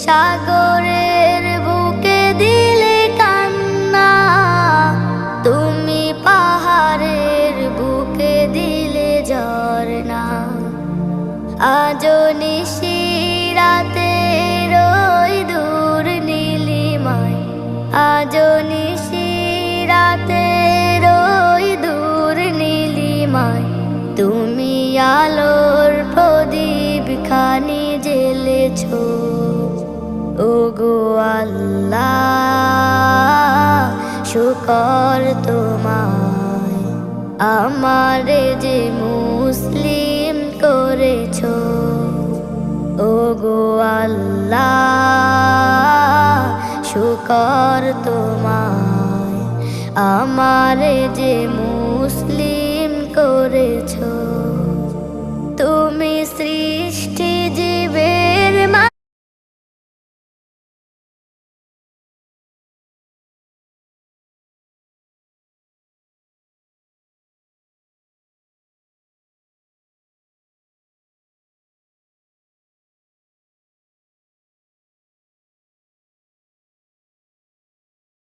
সাগরের বুকে দিলে কান্না, তুমি পাহাড়ের বুকে দিলে ঝরনা। আজও নিশিরাতে রই দূর নীলিমায়, আজও নিশিরাতে রই দূর নীলিমায়, তুমি আলোর প্রদীপ খানি জ্বেলেছ। ওগো আল্লাহ শুকর তোমায়, আমারে যে মুসলিম করেছ। ওগো আল্লাহ শুকর তোমায়, আমারে যে মুসলিম করেছ।